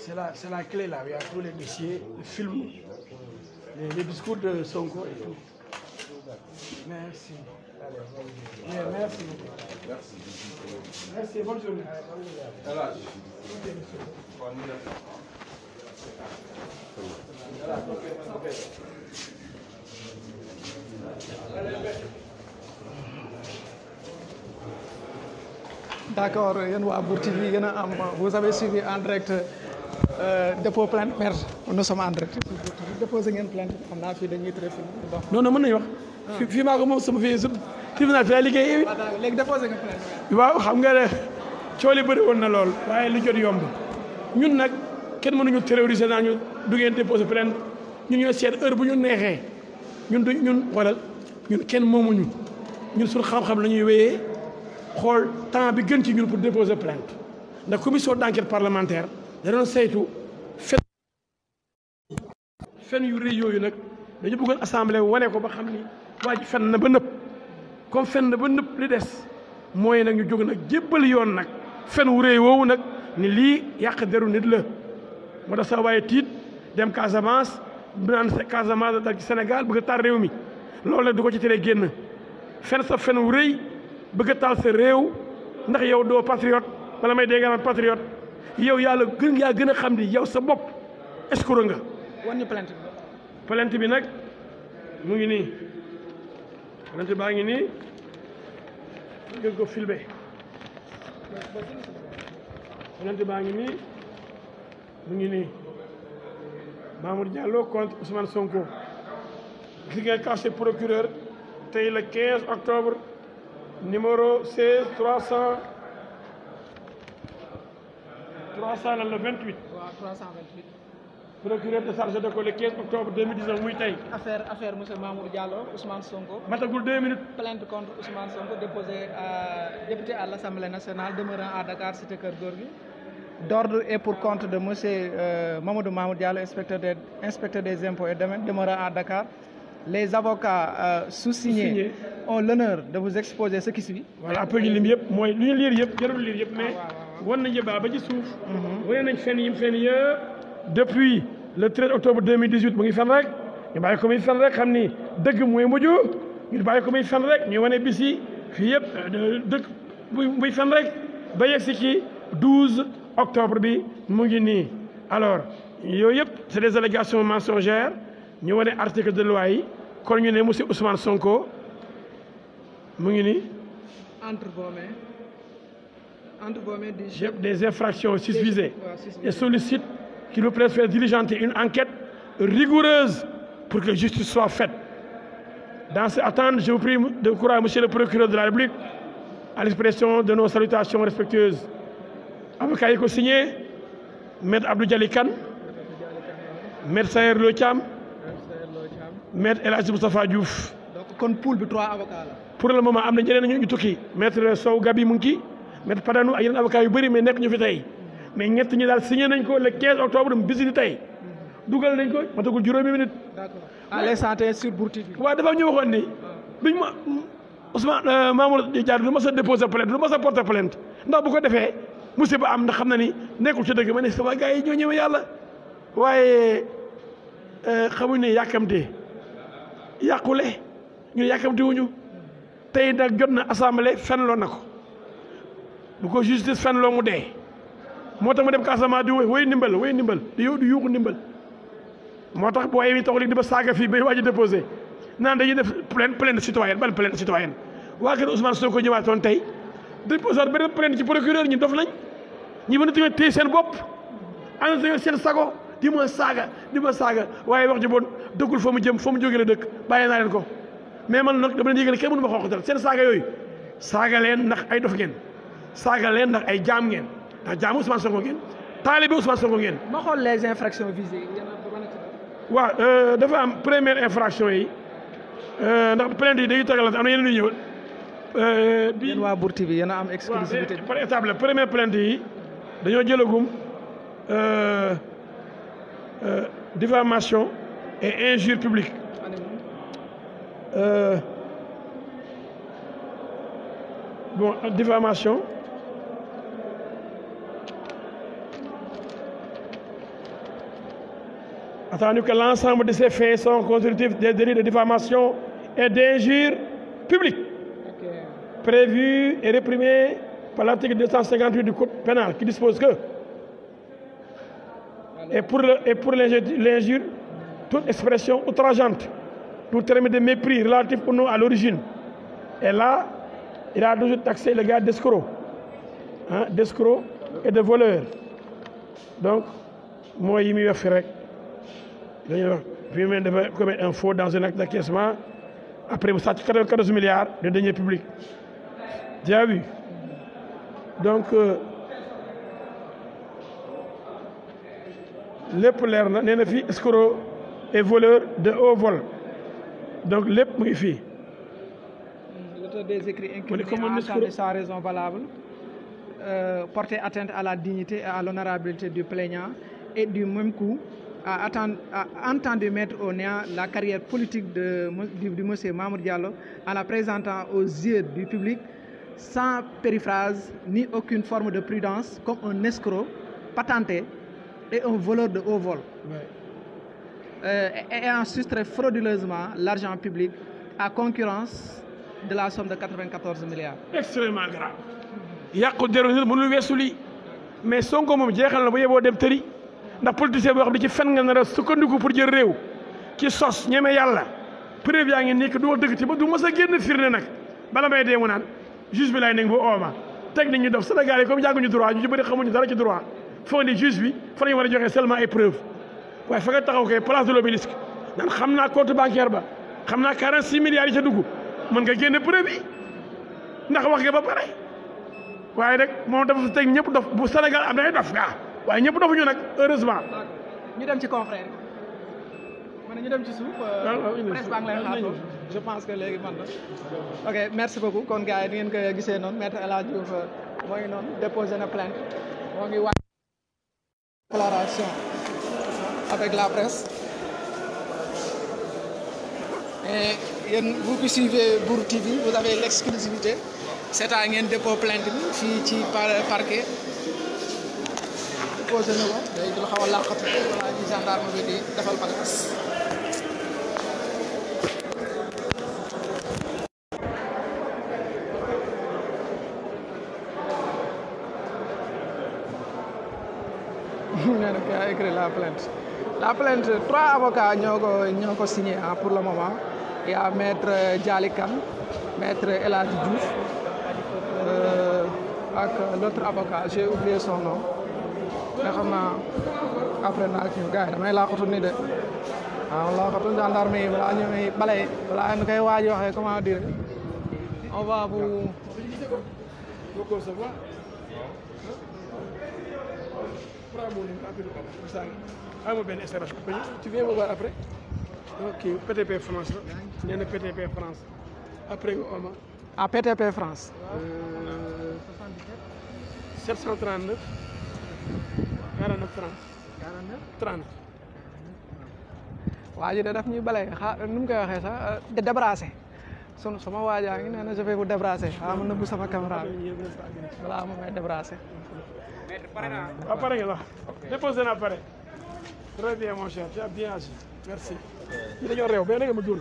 C'est la clé là, il y a tous les dossiers, le film, les discours de Sonko et tout. Merci. Allez, merci. Merci, bonne journée. D'accord, vous avez suivi en direct dépôt plainte merde nous sommes en direct déposé ngeen plainte xam naa fii dañuy traité non mën nañu wax. fii maa ko moom sama fii tribunal fi lay liggéey. léegi déposé nga plainte. waaw xam nga ne coow li bëri woon na lool waaye lu jot yomb ñun nag kenn mënuñu terroriser naa ñu du ngeen déposé plainte ñun ñoo seet heure bu ñu neexee ñun xoolal ñun kenn moomuñu ñun suñu xam-xam la ñuy wéyee xool temps bi gën ci ñun pour déposer plainte ndax commission d'enquête parlementaire da doon saytu fen yu rëy yooyu nag dañu bëggoon assemblée wane ko ba xam ni waa ji fen na ba nëpp comme fen na ba nëpp li des mooy nag ñu jóg nag jébbal yoon nag fen wu rëy woowu nag ni lii yàq deru nit la moo tax sa waaye tiit dem Casamance bu naan Casamance dal ci Sénégal bëgg a taal réew mi loolu nag du ko ci teree génn fen sa fen wu rëy bëgg a taal sa réew ndax yow doo patriote wala may dégg nga patriote yow yaa gën a xam ni yow sa bopp escroc nga. wan ñu plainte bi nag mu ngi nii plainte baa ngi nii ngeen ko filmé plainte baa ngi nii mu ngi nii Mamour Diallo contre Ousmane Sonko gis ngeen casier procureur tey le 15 octobre numéro 16 300 la le 28. waaw 328. procureur de chargé de ko le 15 octobre 2019 muy tey. affaire monsieur Mamour Diallo Ousmane Sonko. matagul 2 minutes. plainte contre Ousmane Sonko déposée député à l'Assemblée nationale demeurant à Dakar cité Keur Gorgui. D'ordre et pour compte de monsieur Mamadou Mamour Diallo inspecteur des impôts et domaines demeurant à Dakar. Les avocats sous-signés ont l'honneur de vous exposer ce qui suit. Voilà après ñu lim yëpp mooy lu ñu liir yëpp jarul liir yëpp mais wan nañu ba ci suuf. wane nañ fen yim fen yëpp depuis le 13 octobre 2018 mu ngi fen rek ñu bàyyi ko muy fen rek xam ni dëgg mooy mujj ñu bàyyi ko muy fen rek ñu wane bis yi fii yëpp dëgg muy fen rek ba yegg si ci 12 octobre bi mu ngi nii. alors yooyu yëpp c'est des allégations mensongères. ñu wane article de loi yi kon ñu ne monsieur Ousmane Sonko mu ngi nii. entre vos mains des infractions susvisées et sollicite qu'il vous plaît faire diligenter une enquête rigoureuse pour que justice soit faite. Dans cette attente, je vous prie de croire monsieur le procureur de la République à l'expression de nos salutations respectueuses. Avocat yi ko signé Maître Abdou Dialy Kane, Maître Sayer Lo Thiam, Maître El Hadji Moustapha Diouf. donc kon pool bi 3 avocats la. pour le moment am na ñeneen ñu tukki Maître Sow Gabi mu ngi Maître Padanou ak yeneen avocats yu bëri mais nekk ñu fi tey mais ñett ñi daal signé nañ ko le 15 octobre mu bisi di tey dugal nañ ko matagul juróomi minute. d'accord à l'instant sur Bour TV. waaw dafa ñu waxoon ni biñ ma Ousmane Mamour Diallo du ma sa déposer plainte du ma sa porter plainte ndax bu ko defee musiba am ndax xam na ni nekkul ci dëgg ma ne sama gars yi ñoo ñëwee yàlla waaye xamuñ ne yàkkamte yàqule ñu yàkkamte wuñu tey nag jot na assemblée fenloo na ko bu ko justice fenloo mu dee moo tax ma dem Casamance di woy ndimbal di yuuxu ndimbal moo tax boo yi toog léegi di ba saaga fii bay waaj a déposé naan dañuy def plainte citoyenne ban plainte citoyenne waa kër Ousmane Sonko ñëwaatoon tey déposé beneen plainte ci procureur ñi dof nañ ñi mën a tamit téye seen bopp ànd tamit seen sago di ma saaga waaye wax ji bon dëggul fa mu jëm fa mu jógee la dëkk bàyyi naa leen ko mais man nag dama leen yëgal kenn mënu ma xooxatal seen saaga yooyu saaga leen ndax ay dof ngeen saaga leen ndax ay jaam ngeen ndax jaamu Ousmane Sonko ngeen taalibe Ousmane Sonko ngeen. ma xool les infractions visées. waaw dafa am première infraction yi ndax plainte yi dañuy tegalante am na yeneen yu ñëwal. yéen waa Bour TV yéen a am exclusivité par étape la première plainte yi dañoo jëlagum diffamation et injure publique. Bon, diffamation Attendu que l'ensemble de ces faits sont constitutifs des délits de diffamation et d'injure publique, prévus et réprimés par l'article 258 du Code pénal, qui dispose que, et pour l'injure, toute expression outrageante, tout terme de mépris relatif ou non à l'origine. Et là, il a toujours taxé le gars d'escroc, d'escroc et de voleur. Donc, moi, il m'a fait rek. Puis, il devait commettre un faux dans un acte d'acquiescement. Après, vous savez, 14 milliards de deniers publics. Tu as vu? Donc, lépp leer na nee na fii escroc et voleur de haut vol. Donc, lépp mu ngi fii. L'auteur des écrits incriminés a entendu sa raison valable, porter atteinte à la dignité et à l'honorabilité du plaignant et du même coup a entendu mettre au néant la carrière politique du monsieur Mamour Diallo en la présentant aux yeux du public sans périphrase ni aucune forme de prudence comme un escroc patenté et un voleur de haut vol. Et en soustrait frauduleusement l'argent public à concurrence de la somme de 94 milliards. Extrêmement grave. yàqu deru nit mënul weesu lii mais Sonko moom jeexal na ba yeboo dem tëri ndax politicien boo xam ne ci fen nga nar a sukkandiku pour jël réew ci sos ñeme yàlla preuve yaa ngi nii que du wax dëgg ci ba du mës a génn firnde nag bala may dee mu naan juge bi laay nekk ba ooma teg nit ñi dof Sénégal yi comme jànguñu droit ñu ci bëri xamuñu dara ci droit foog ni juge bi fa lañu war a joxe seulement ay preuve waaye fa nga taxaw kay place de l'Obélisque naan xam naa compte bancaire ba xam naa 46 milliards yi ca dugg mën nga génne preuve yi ndax wax nga ba pare waaye rek moom dafa teg ñëpp dof bu Sénégal am na ay dof gaa waaye ñëpp dofuñu nag heureusement. ñu dem ci confrère man ñu dem ci suuf. presse baa ngi lay xaar je pense que léegi man la. ok merci beaucoup kon gars yi di ngeen ko gisee noonu maître El Hadj Diouf moo ngi noonu déposé na plainte moo ngi waaj déclaration avec la presse et yéen vous qui suivez Mbour TV vous avez l'exclusivité c'est à ngeen dépôt plainte bi fii ci parquet déposé na ko day dul xaw a làqatu wala ci gendarme bi di defal bagage nee na qui a écrit la plainte. La plainte, 3 avocats ñoo ko signé pour le moment. Il y a maître Dialy Kane, maître El Hadj Diouf ak l'autre avocat j'ai oublié son nom nga xam naa après naa ak ñu gars yi damay laaxatu ni de waaw laaxatu gendarme yi balaa ñu may bale balaa ñu koy waaj waxee comment dire on va vous. Tu viens me voir après. Ok, PTP France. Il y a PTP France. Après, à PTP France. 739 49 30. 30. waa ji de daf ñuy bale nu mu koy waxee sax de débrasser sama waajaa ngi nee na je vais vous débrasser ma nëbbu sama caméra bi voilà moom may débrasser. Ah, pare nga wax déposé na pare. Très bien mon cher, tu as bien agi. Merci. Ñu dañoo réew mais nga ma dóor.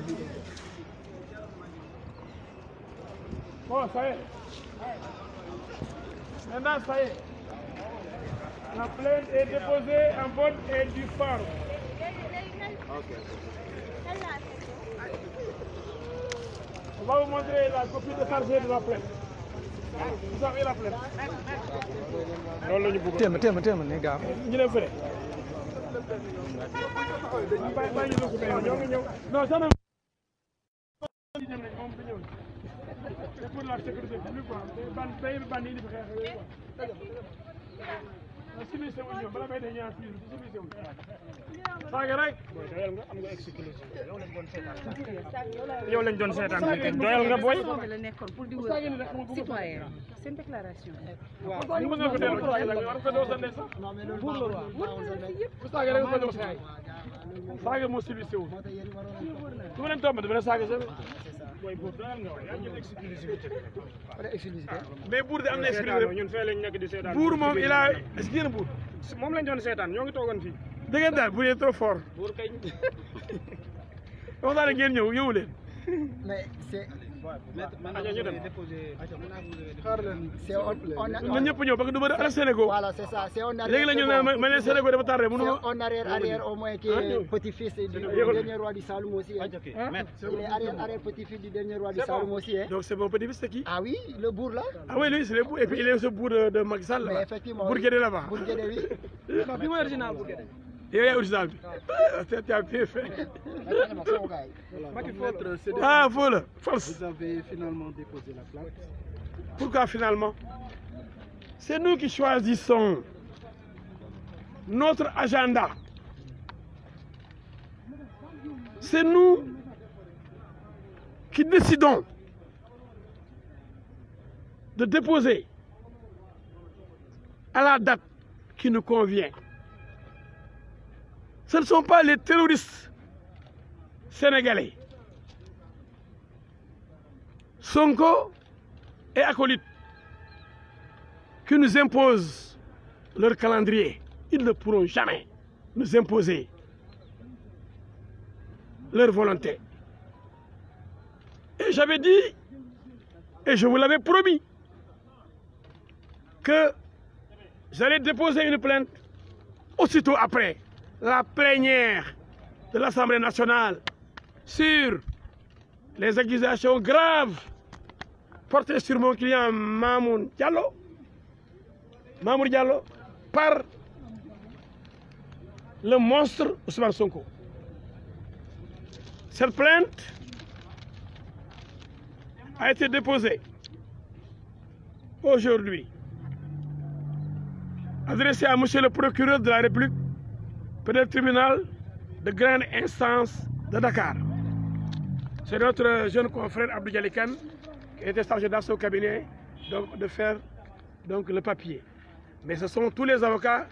Bon, ça y est. Maintenant, ça y est. La plainte est déposée en bonne et due forme. On va vous montrer la copie déchargée de la plainte. Vous avez la plainte. loolu la ñu bëgg. téema ni gaaw. ñu dem fële. ñoo ngi ñëw. Non, ça c'est pour la sécurité publique quoi. Ban yi di fi xeex civilisé wu ñu bala may dee ñaar civilisé wu saaga rek doyal nga am nga exclusif yow lañ doon seetaan doyal nga boy la nekkoon pour di wër citoyen seen déclaration waaw ñu mëna ko delloo war ko do sa ndess pour le roi bu saaga rek ko do sa saaga moo civilisé wu su ma leen tombe dafa saaga sa boy pour doyal nga way ñu exclusivité mais buur de am na exclusivité ñun fee lañ nekk di seetaan buur moom il a est-ce que buur moom lañ doon seetaan ñoo ngi toogoon fii da ngeen daal bu dee trop fort. wax naa ne ngeen ñëw ñëwu leen. Mais c'est na ñëpp ñëw parce que du ma def Sénégal. Voilà, c'est ça. C'est on arrière. léegi la ñu ne ma leen Sénégal dafa tardé mënu ma. On arrière au moins qui est petit-fils du dernier roi du Saloum aussi. Il est arrière petit-fils du dernier roi du Saloum aussi. Donc c'est mon petit-fils, c'est qui? Ah oui, le bourg là. Ah oui, lui c'est le bourg. Et puis il est ce bourg de Macky Sall là. Mais effectivement. Bourguédé là-bas. Bourguédé, oui. Non, bi mooy original Bourguédé. yow yaa original bi. Tu as bien fait. Ah, faux là. False. Vous avez finalement déposé la plainte. Pourquoi finalement? C'est nous qui choisissons notre agenda. C'est nous qui décidons de déposer à la date qui nous convient. Ce ne sont pas les terroristes sénégalais, Sonko et acolytes, qui nous imposent leur calendrier. Ils ne pourront jamais nous imposer leur volonté. Et j'avais dit, et je vous l'avais promis, que j'allais déposer une plainte aussitôt après la plénière de l'Assemblée nationale sur les accusations graves portées sur mon client Mamour Diallo, par le monstre Ousmane Sonko. Cette plainte a été déposée aujourd'hui, adressée à monsieur le procureur de la République près du tribunal de grande instance de Dakar. C'est notre jeune confrère Abdou Dialy Kane qui était chargé dans son cabinet donc, de faire donc, le papier. Mais ce sont tous les avocats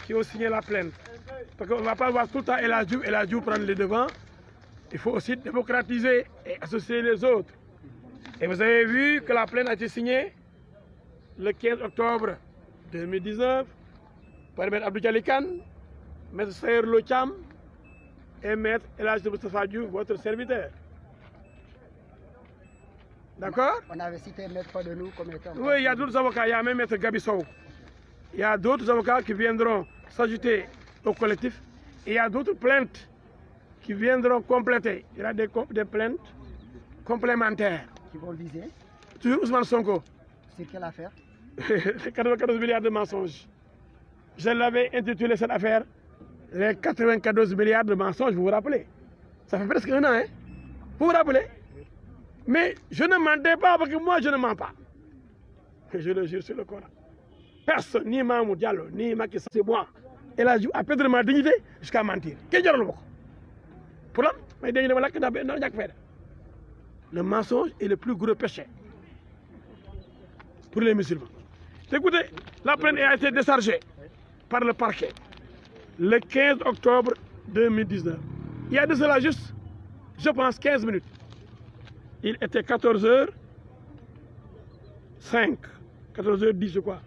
qui ont signé la plainte. Parce qu'on ne va pas voir tout le temps El Hadji prendre les devants. Il faut aussi démocratiser et associer les autres. Et vous avez vu que la plainte a été signée le 15 octobre 2019 par M. Abdou Dialy Kane, M. Sayer Locham et M. El Hadji Moustapha Diouf, votre serviteur. D'accord? On avait cité Maître de nous comme étant... Oui, il y a d'autres avocats, il y a même Maître Gabi Sow. Il y a d'autres avocats qui viendront s'ajouter au collectif. Et il y a d'autres plaintes qui viendront compléter. Il y aura des plaintes complémentaires. Qui vont viser. Toujours Ousmane Sonko. Sur quelle affaire? 94 milliards de mensonges. Je l'avais intitulé cette affaire les 94 milliards de mensonges, vous vous rappelez? Ça fait presque un an, hein? Vous vous rappelez? Mais je ne mentais pas parce que moi je ne mens pas. Je le jure sur le Coran. Personne, ni Mamour Diallo, ni Macky Sall, c'est moi. Elle a perdre ma dignité jusqu'à mentir. Pour là, le mensonge est le plus gros péché pour les musulmans. Écoutez, la plainte a été déchargée par le parquet le 15 octobre 2019. Il y a de cela juste, je pense, 15 minutes. Il était 14h05, 14h10 je crois.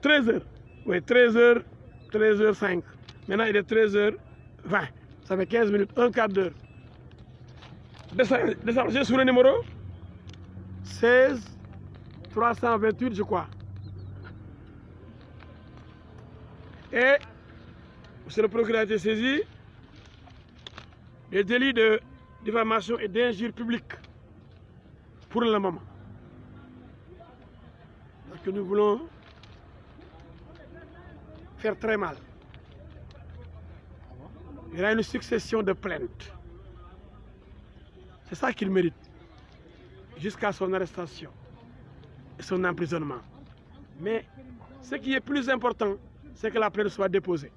13h, oui, 13h05. Maintenant il est 13h20. Ça fait 15 minutes, un quart d'heure. Déchargé sur le numéro 16 328 je crois. Et monsieur le procureur a été saisi des délits de diffamation et d'injure publique pour le moment. Parce que nous voulons faire très mal. Il y a une succession de plaintes. C'est ça qu'il mérite. Jusqu'à son arrestation et son emprisonnement. Mais ce qui est plus important, c'est que la plainte soit déposée.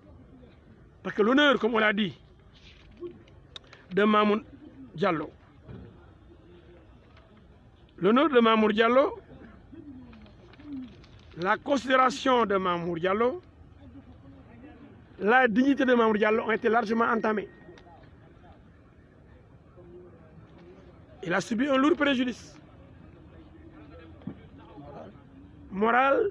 Parce que l'honneur, comme on l'a dit, de Mamour Diallo, l'honneur de Mamour Diallo, la considération de Mamour Diallo, la dignité de Mamour Diallo ont été largement entamées. Il a subi un lourd préjudice moral,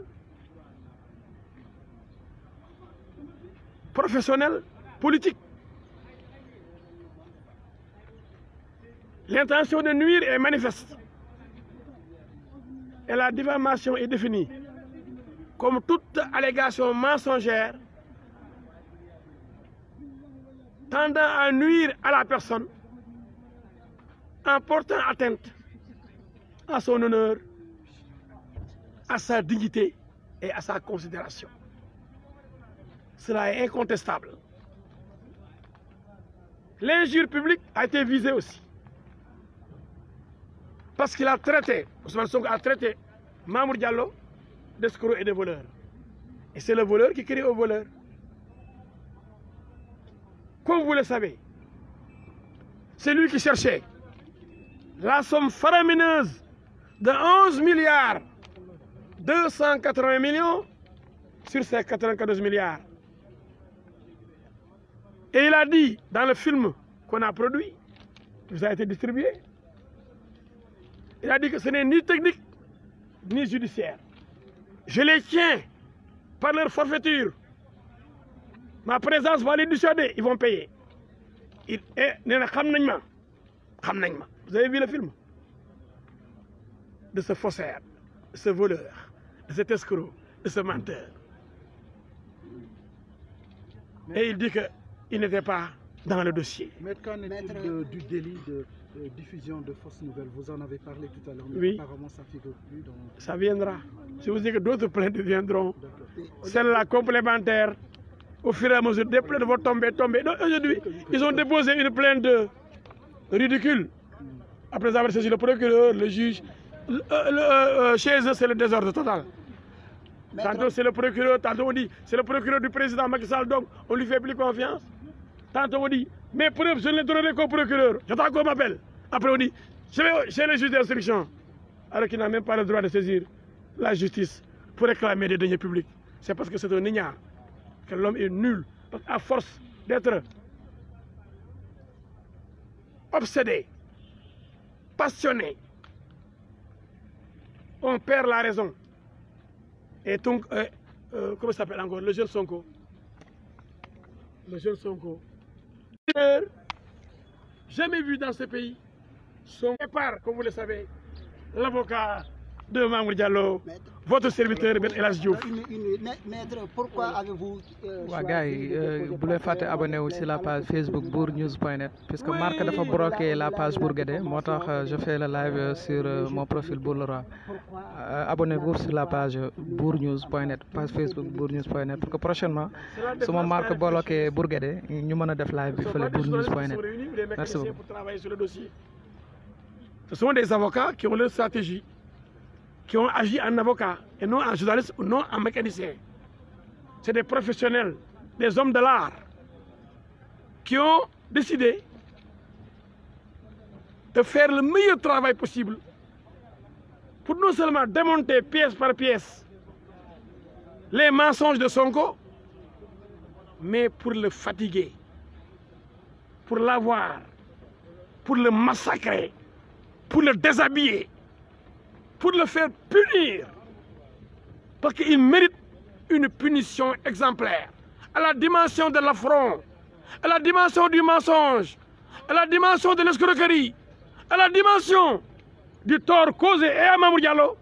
professionnelle, politique. L'intention de nuire est manifeste. Et la diffamation est définie comme toute allégation mensongère tendant à nuire à la personne en portant atteinte à son honneur, à sa dignité et à sa considération. Cela est incontestable. L'injure publique a été visée aussi. Parce qu'il a traité, Ousmane Sonko a traité Mamour Diallo d'escroc et de voleur. Et c'est le voleur qui crie au voleur. Comme vous le savez, c'est lui qui cherchait la somme faramineuse de 11 milliards 280 millions sur ces 94 milliards. Et il a dit dans le film qu'on a produit, qui vous a été distribué, il a dit que ce n'est ni technique ni judiciaire. Je les tiens par leur forfaiture. Ma présence va les dissuader, ils vont payer. Vous avez vu le film de ce faussaire, de ce voleur, de cet escroc, de ce menteur. Et il dit qu'il n'était pas dans le dossier. Maître, qu'en est-il du délit de diffusion de fausses nouvelles? Vous en avez parlé tout à l'heure, mais oui. Apparemment ça figure plus. Donc... Ça viendra. Je vous dis que d'autres plaintes viendront. Celle-là complémentaire. Au fur et à mesure, des plaintes vont tomber. Aujourd'hui, ils ont déposé une plainte ridicule. Après avoir saisi le procureur, le juge. Chez eux, c'est le désordre total. Tantôt c'est le procureur, tantôt on dit c'est le procureur du président Macky Sall, donc on lui fait plus confiance. Tantôt on dit mes preuves, je ne les donnerai qu'au procureur. J'attends qu'on m'appelle. Après on dit je vais chez le juge d'instruction. Alors qu'il n'a même pas le droit de saisir la justice pour réclamer des deniers publics. C'est parce que c'est un ignare que l'homme est nul. Parce qu'à force d'être obsédé, passionné, on perd la raison. Et donc, comment ça s'appelle encore? Le jeune Sonko. Le jeune Sonko. Jamais vu dans ce pays. Son départ, comme vous le savez, l'avocat de Mamour Diallo, votre serviteur, El Hadji Diouf. Maître, pourquoi avez-vous gars yi bu leen fàtte abonné wu ci la page Facebook bournews.net puisque Marc dafa bloqué la page Bourguédé, moo tax je fais le live sur mon profil Bour le Roi. Abonnez-vous sur la page bournews.net, page Facebook bournews.net pour que prochainement su ma Marc bloqué Bourguédé ñu mën a def live bi fële bournews.net. Merci beaucoup. Ce sont des avocats qui ont leur stratégie, qui ont agi en avocat et non en journaliste ou non en mécanicien. C'est des professionnels, des hommes de l'art qui ont décidé de faire le meilleur travail possible pour non seulement démonter pièce par pièce les mensonges de Sonko, mais pour le fatiguer, pour l'avoir, pour le massacrer, pour le déshabiller, pour le faire punir, parce qu'il mérite une punition exemplaire, à la dimension de l'affront, à la dimension du mensonge, à la dimension de l'escroquerie, à la dimension du tort causé et à Mamour Diallo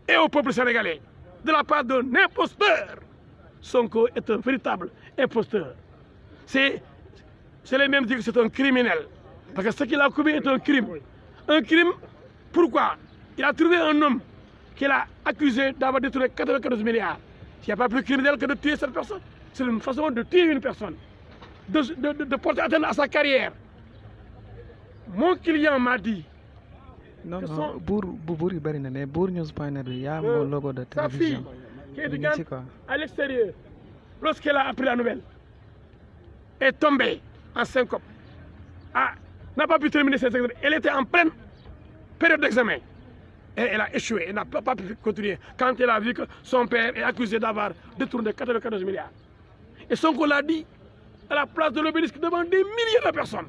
et au peuple sénégalais, de la part d'un imposteur. Sonko est un véritable imposteur. C'est les mêmes dit que c'est un criminel, parce que ce qu'il a commis est un crime. Un crime, pourquoi? Il a trouvé un homme qu'il a accusé d'avoir détourné 94 milliards. Il n'y a pas plus criminel que de tuer cette personne. C'est une façon de tuer une personne, de porter atteinte à sa carrière. Mon client m'a dit. Non, non, Bour yu bari na ne bournews.net bi yaa mon logo de télévision. Sa fille, qui est à l'extérieur, lorsqu'elle a appris la nouvelle, est tombée en syncope. N'a pas pu terminer ses examens. Elle était en pleine période d'examen. Et elle a échoué, elle n'a pas pu continuer quand elle a vu que son père est accusé d'avoir détourné 94 milliards. Et Sonko l'a dit à la place de l'obélisque devant des milliers de personnes.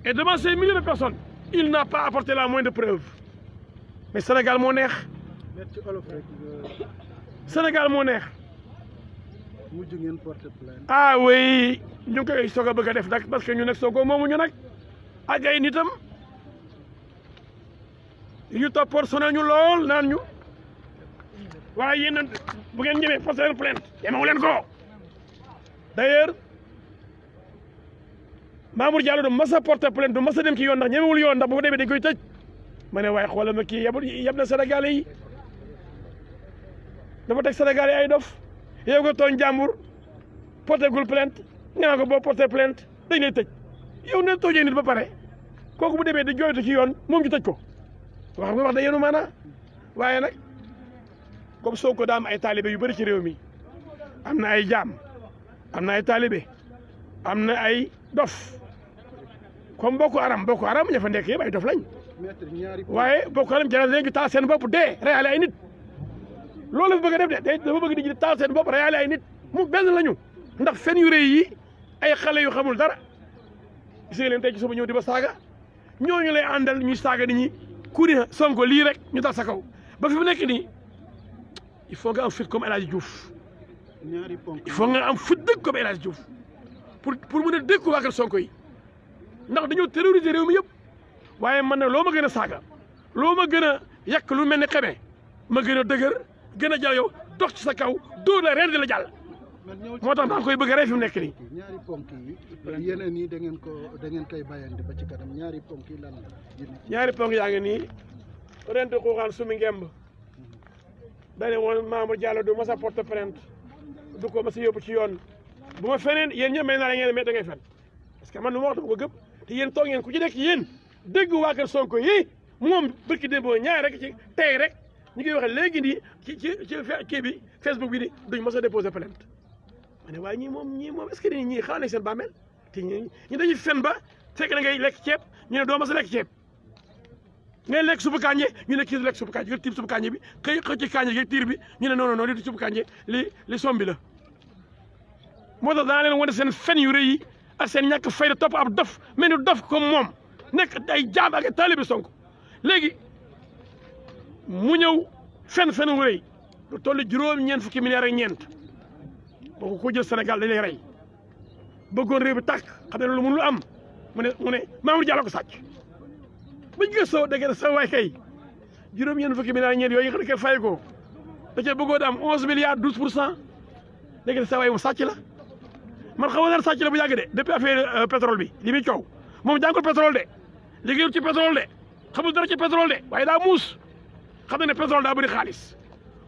Et devant ces milliers de personnes, il n'a pas apporté la moindre preuve. Mais Sénégal moo neex. Sénégal moo neex. mujj ngeen porter plainte. ah oui ñu ngi koy soog a bëgg a def nag parce que ñu nag Sonko moomu ñu nag ak ay nitam ñu toppoon sonal ñu lool naan ñu waaye yéen bu ngeen ñëwee porter plainte yemewu leen ko d'ailleurs Mamour Diallo du mas a porter plainte du mas a dem ci yoon ndax ñemewul yoon ndax bu fa demee dañ koy tëj ma ne waaye xoolal ma kii yab na Sénégalais yi dafa teg Sénégalais ay dof yow nga tooñ jàmbur porter gul plainte nga naa ko boo porter plainte dañ lay tëj yow ne toojee nit ba pare kooku bu demee di jooytu ci yoon moom ñu tëj ko wax nga wax da yenu maanaa waaye nag comme Sonko daa am ay taalibe yu bëri ci réew mi am na ay jaam am na ay taalibe am na ay dof comme Boko Haram ña fa nekk yëpp ay dof lañ waaye Boko Haram jaral leen ñu taal seen bopp dee reyaale ay nit loolu la fa bëgg a def de dafa bëgg di taal seen bopp reyaale ay nit mu benn lañu ndax fen yu rëy yi ay xale yu xamul dara gis nga leen tey ci suba ñëw di ba saaga ñooñu lay àndal ñuy saaga nit ñi ku ni Sonko lii rek ñu dal sa kaw ba fi mu nekk nii il faut nga am fit comme El Hadj Diouf il faut nga am fit dëgg comme El Hadj Diouf pour mën a dégg ko waa kër Sonko yi ndax dañoo terroriser réew mi yëpp waaye man na loo ma gën a saaga loo ma gën a yàq lu mel ne xamee ma gën a dëgër gën a jàll yow dox ci sa kaw dóor la reer di la jàll moo tax maa ngi koy bëgg a rey fi mu nekk nii. ñaari ponk yi yeneen yi da ngeen koy bàyyandi ba ci kanam ñaari ponk yi lan la. ñaari ponk yaa ngi nii rent xuuxaan sumi ngemb dane woon Mamour Diallo du mas a porte plainte du ko mas a yóbbu ci yoon bu ma feneen yéen ñëpp may naa la ngeen mais da ngay fen parce que man lu ma wax dama ko gëm te yéen toog ngeen ku ci nekk yéen dégg waa kër Sonko yi moom bërki démb ñaar rek ci tey rek ñu ngi waxe léegi nii ci kii bi Facebook bi ni duñ mas a déposer plainte ma ne waaye ñii moom est-ce que ñii xanaa nañ seen bàmmeel te ñu dañuy fen ba fekk na ngay lekk ceeb ñu ne doo mas a lekk ceeb ngay lekk suufu kànje ñu ne kii lekk suufu kànje nga tiib suufu kànje bi xëy ci kànje gi tiir bi ñu ne non li suufu kànje li sombi la moo tax daa leen wane seen fen yu rëy yi ak seen ñàkk fayda topp ab dof mel ni dof comme moom nekk ay jaam ak ay taalibe Sonko léegi mu ñëw fen wu rëy lu toll juróom-ñeent fukki milliards ak ñeent boo ko jël Sénégal dañ lay rey bëggoon réew bi tàkk xam ne loolu mënul am mu ne Mamour Diallo ko sàcc bañ gëstoo da ngeen sa waay kay juróom-ñeent fukki milliards ak ñeent yooyu nga xam ne kenn fay ko da cee bëggoon am 11 milliards 12% da ngeen sa waay mu sàcc la man xamoon naa sàcc la bu yàgg de depuis affaire pétrole bi li muy coow moom jàngul pétrole de liggéeyul ci pétrole de xamul dara ci pétrole de waaye daa muus xam na ne pétrole daa bëri xaalis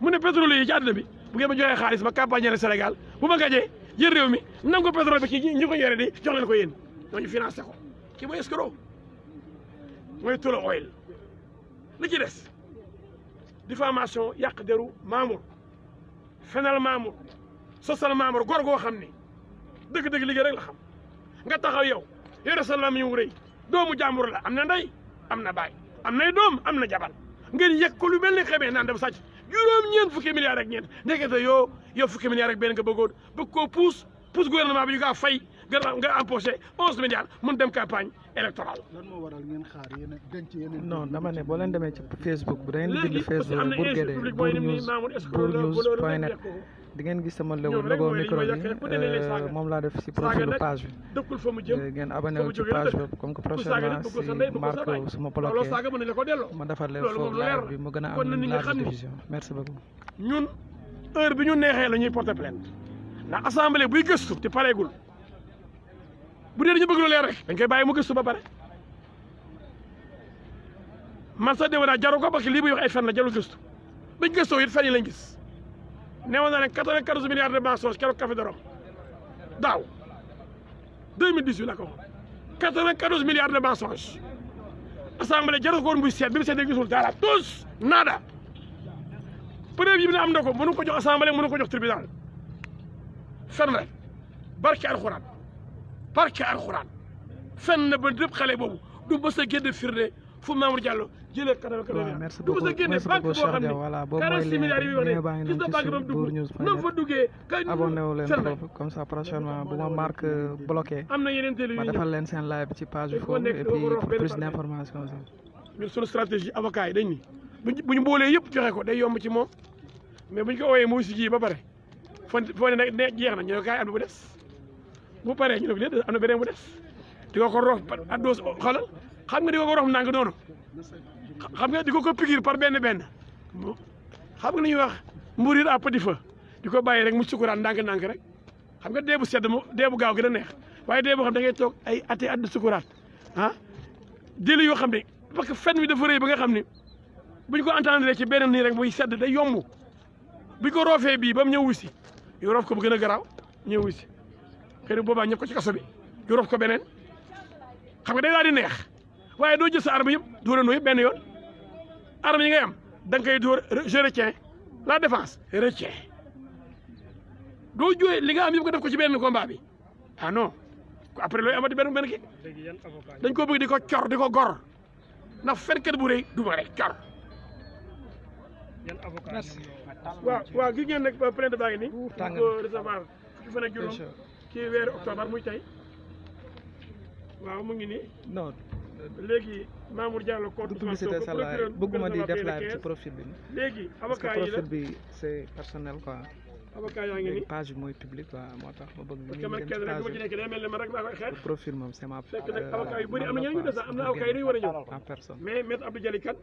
mu ne pétrole yi ci àddina bi bu ngeen ma joxee xaalis ma campagne Sénégal bu ma gajee jël réew mi nangu pétrole bi ci ñi ko yore di jox leen ko yéen ñooñu financé ko kii mooy escroc mooy Tullow Oil li ci des diffamation yàq deru Mamour fenal Mamour sosal Mamour góor goo xam ni dëgg-dëgg liggéey rek la xam nga taxaw yow yore sa lam yu rëy doomu jàmbur la am na ndey am na baay am nay doom am na jabar ngeen yegg ko lu mel ni xamee naan dafa sàcc juróom-ñeent fukki milliards ak ñeent ndekete yow fukki milliards ak benn nga bëggoon bëgg koo pousse gouvernement bi ñu kaa fay nga empoché 11 milliards mun dem campagne électorale. lan moo waral ngeen xaar yéen a denc yéen non dama ne boo leen demee ci Facebook bi da ngeen di bind Facebook Bour Guédé bournews.net di ngeen gis sama logo micro bi moom laa def si profil page bi ngeen abonné wu ci page bi comme que prochainement si marque su ma bloqué ma defar leen foofu live bi mu gën a am large diffusion merci beaucoup. ñun heure bi ñu neexee la ñuy porter plainte ndax assemblée buy gëstu te pareegul bu dee dañu bëgg lu leer rek dañ koy bàyyi mu gëstu ba pare man sax demoon naa jaru ko parce que lii muy wax ay fen la jarul gëstu bañ gëstoo it fen yi lañ gis newoon naa ne 94 milliards de mensonges keroog café de Rome daaw 2018 la ko waxoon 94 milliards de mensonges assemblée jarul ko woon muy seet bi mu seetee gisul dara tous nada preuve yi mu ne am na ko mënu ko jox assemblée mënu ko jox tribunal fen rek barke alxuraan fen na ba lépp xale boobu du mës a génne firnde fu Mamour Diallo jëlee kanam merci beaucoup banque boo xam ne voilà boobu mooy lien baa ngi noonu ci Bour News abonné wu leen foofu comme ça prochainement bu ma marque bloqué ma defal leen seen live ci page bi foofu et puis pour plus d'information aussi. ñun suñu stratégie avocat yi dañ ni bu ñu boolee yëpp joxe ko day yomb ci moom mais bu ñu ko ooyee mu si ji ba pare foo ne nag ne jeex na ñu ne kaay am na bu des bu paree ñu ne ko déet am na beneen bu des di ko roof at doo xoolal xam nga di ko roof ndànk noonu xam nga di ko piqûre par benn xam nga lu ñuy wax mourir à petit feu di ko bàyyi rek mu sukuraat ndànk-ndànk rek xam nga dee bu sedd mu dee bu gaaw gën a neex waaye dee boo xam da ngay toog ay ati at di sukuraat jëli yoo xam ne parce que fen wi dafa rëy ba nga xam ne buñ ko entendre ci benn nii rek muy sedd day yomb buñ ko roofee bii ba mu ñëw wusi yu roof ko bu gën a garaaw ñëw wusi xëy na boobaa ñëpp ko ci kaso bi yu roof ko beneen xam nga day daal di neex waaye doo jël sa arme yëpp dóorandoo yëpp benn yoon arme yi ngay am da nga koy dóor je retiens la défense retient doo jóoyee li nga am yëpp ko def ko ci benn combat bi ah non après looy amati benn kii dañ ko bëgg di ko cor di ko gor ndax fenkat bu rëy du ma rek cor. merci. waaw gis ngeen nag plainte baa ngi nii. tàng na ko recevoir fukki fan ak juróom ci weeru octobre muy tey waaw mu ngi nii. non. léegi Mamour Diallo compte publicité sa laay bëgguma di def live ci profil bi. léegi parce que avocat yi la profil bi c'est personnel quoi. avocat yaa ngi nii page bi mooy public quoi moo tax ma bëgg. parce que man kenn rek bu ma ci nekk day mel ne man rek maa koy xeex. profil moom c'est ma. fekk nag avocat yu bëri am na ñeneen ñu des am na avocat yi dañu war a ñëw. en personne mais maître Abdou Dialy Kane.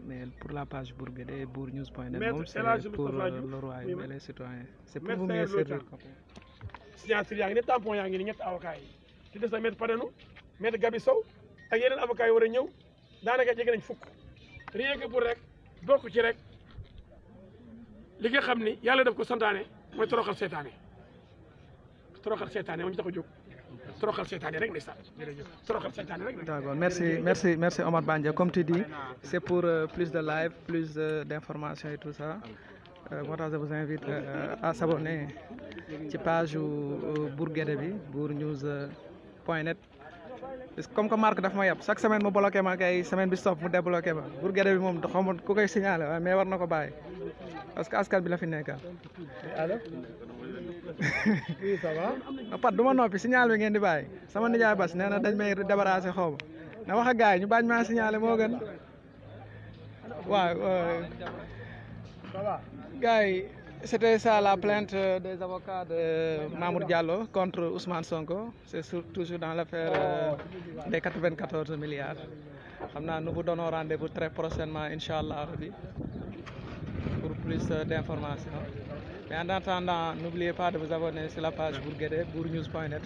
mais pour la page Bourguédé bournews.net Maître moom c'est El Hadji pour Moustapha Diouf le royaume et les citoyens. c'est pour Maître vous mieux Sayer servir. signature yaa ngi ne tampon yaa ngi ni ñetti avocat yi ci des na maître Padano maître Gabi Sow ak yeneen avocat yi war a ñëw daanaka jege nañ fukk rien que pour rek bokk ci rek li nga xam ni yàlla def ko santaane mooy toroxal seetaane moo ñu tax a jóg toroxal seetaane rek ndeysaan toroxal seetaane rek. D'accord, merci Omar Bandia. Comme tu dis, c'est pour plus de live, plus d'informations et tout ça. Moi, je vous invite à s'abonner ci page Bourguédé bi bournews.net. comme que Marc daf ma yab chaque semaine mu bloqué ma kay semaine bi stop mu débloqué ma Bourguédé bi moom xamul ku koy signalé waaye mais war na ko bàyyi parce que askan bi la fi nekkal. allo. oui ça va. Pat du ma noppi signal bi ngeen di bàyyi sama nijaay Bas nee na dañ may débarrassé xaw ma na wax ak gars yi ñu bañ maa signalé moo gën waaw. gars yi c'était ça la plainte des avocats de Mamour Diallo contre Ousmane Sonko c'est toujours dans l'affaire des 94 milliards xam naa nous vous donnons rendez-vous très prochainement inchallah rabbi pour plus d'informations. Mais en attendant, n'oubliez pas de vous abonner sur la page Bourguédé, bournews.net.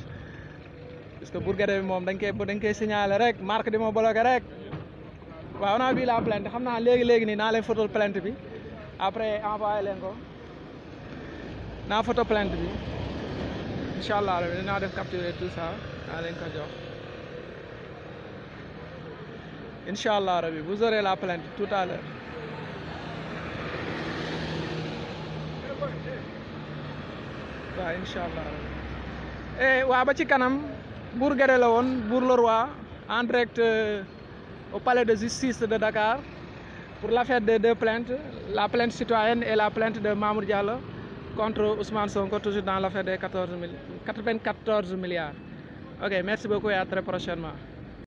Parce que Bourguédé, dañ koy signaler rek, Marc di ma bloqué rek. Waaw, on a vu la plainte. Xam naa léegi nii naa leen photo plainte bi. Après envoyé leen ko. Naa photo plainte bi. Inch'Allah, dinaa def capturer tout ça. Naa leen ko jox. Inch'Allah, rabbi, vous aurez la plainte tout à l'heure. waaw incha allah waaw ba ci kanam Bourguédé la woon Bour le Roi en direct au palais de justice de Dakar pour l'affaire des deux plaintes, la plainte citoyenne et la plainte de Mamour Diallo contre Ousmane Sonko, toujours dans l'affaire des 94 milliards. Ok, merci beaucoup et à très prochainement.